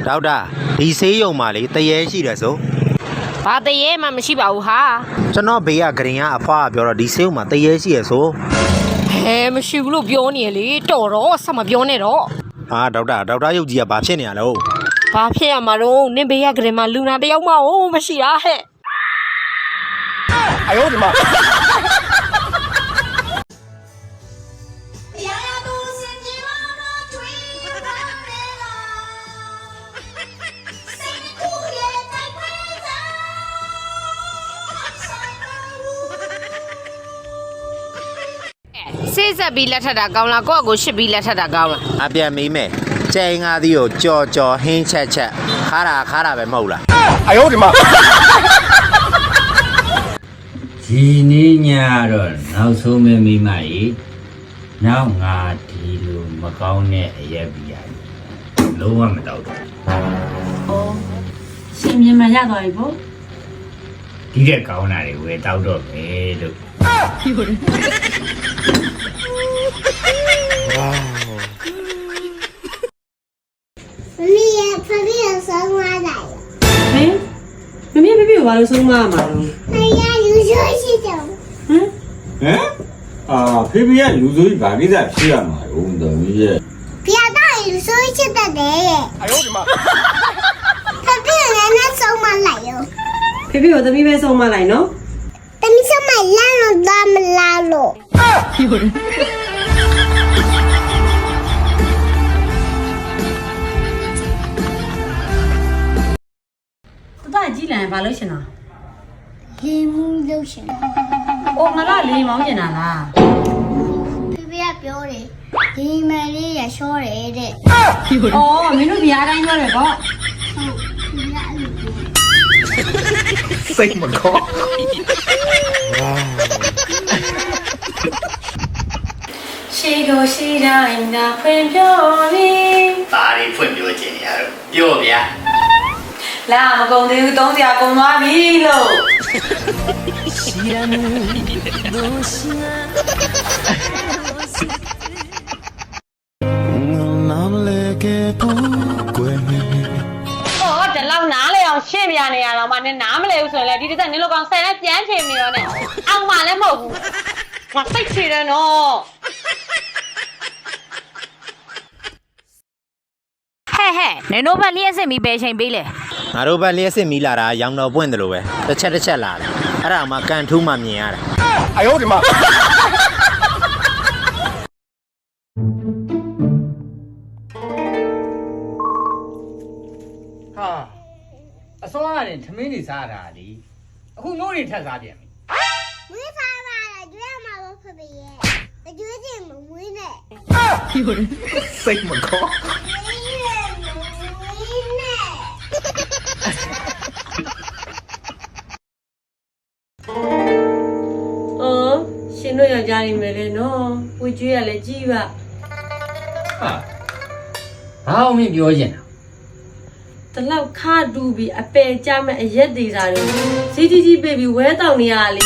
ဒေါက်တာဒီဆေးရုံမှာလေတရေရှိတယ်ဆိုဘာတရေမှမရှိပါဘူးဟာကျွန်တော်ဘေးကဂရင်ကအဖွားပြောတော့ဒီဆေးရုံမှာတရေရှိရဆိုဟဲမရှိဘူးလို့ပြောနေလေတော်တော့ဆက်မပြောနဲ့တော့ဟာဒေါက်တာရုပ်ကြီးကဘာဖြစ်နေရလဲဘာဖြစ်ရမှာတော့နင်ဘေးကဂရင်မှာလူနာတယောက်မှမရှိတာဟဲ့哎呦我的妈！ဆေးဆက်ပြီးလက်ထက်တာကောင်းလားကိုယ့်အကိုရှစ်ပြီးလက်ထက်တာကောင်းလားအပြန်မေးမယ်ကျိန်ငါးသီးကိုကြော်ဟင်းချက်ခါတာပဲမဟုတ်လား哎呦我的妈！ဒီနေ့ညတော့နောက်ဆုံးမမိမကြီးနောက်ငါဒီလိုမကောင်းတဲ့အရက်ပြရတယ်လုံးဝမတောက်တော့အော်ရှင်မြင်မှရသွားပြီပေါ့ဒီတဲ့ကောင်းတာတွေဝယ်တောက်တော့မယ်လို့ဖေဖေဆုံးမလိုက်ဟင်မမေဖေဖေဘာလို့ဆုံးမမှာတော့ဖေရလူဆိုးရှိတယ်ဟမ်ဖေဖေကလူဆိုးကြီးဘာကိစ္စဖြစ်ရမှာလို့တော်ကြီးရဲ့ဖေတော့လူဆိုးရှိတဲ့ရဲ့哎呦我的妈ဖေဖေလည်းနဲ့ဆုံးမလိုက်ရောဖေဖေကိုသမီးပဲဆုံးမလိုက်နော်သမီးဆုံးမလာလို့တော့မလာလို့ကြည့်လန်ဘာလို့ရှင်တာလေမှုလို့ရှင်။အိုငါကလေမောင်းကျင်တာလား။ဖေဖေကပြောတယ်ဒီမလေးရရှောတယ်တဲ့။အော်မင်းတို့ဒီအားတိုင်းပြောတယ်ပေါ့။စိတ်မကောရှိကိုရှိတိုင်းကဖွင့်ပြောနေ။ဘာတွေဖွင့်ပြောချင်နေရတော့ပြောဗျာ။လာမကုန်သေးဘူး300ကုန်သွားပြီလို့ဒီလောက်နားလေအောင်ရှင်းပြနေရတော့မှနင်နားမလဲဘူးဆိုရင်လေဒီတစ်သက်နင်လိုကောင်10နဲ့ပြန်ချင်နေရောနဲ့အောင်မှလည်းမဟုတ်ဘူးငါစိတ်ချတယ်နော်ဟဲ့နင်တို့ဘက်လျှက်စစ်ပြီးပဲချိန်ပေးလေငါတို့ဘက်လျှက်စစ်မီးလာတာရောင်တော်ပွင့်တယ်လို့ပဲတစ်ချက်လာတယ်အဲ့ဒါမှကန်ထူးမှမြင်ရတာ哎呦我的妈ဟာအစောကနေထမင်းနေစားတာလေအခုနိုးနေထက်စားပြန်ပြီမွေးဖားပါလားကျွေးမှာပေါ့ဖေဖေရဲ့ကျွေးချင်မမွေးနဲ့စိတ်မကောအော်ရှင်တို့ယောက်ျားနေမယ်လေနော်ဝေကျွေးရလဲကြီးပါဟာဘာအောင်မပြောချင်တာတလောက်ခါတူပြီးအပယ်ကြမဲ့အရက်သေးစားတွေစီတီကြီးပေးပြီးဝဲတောင်နေရလေ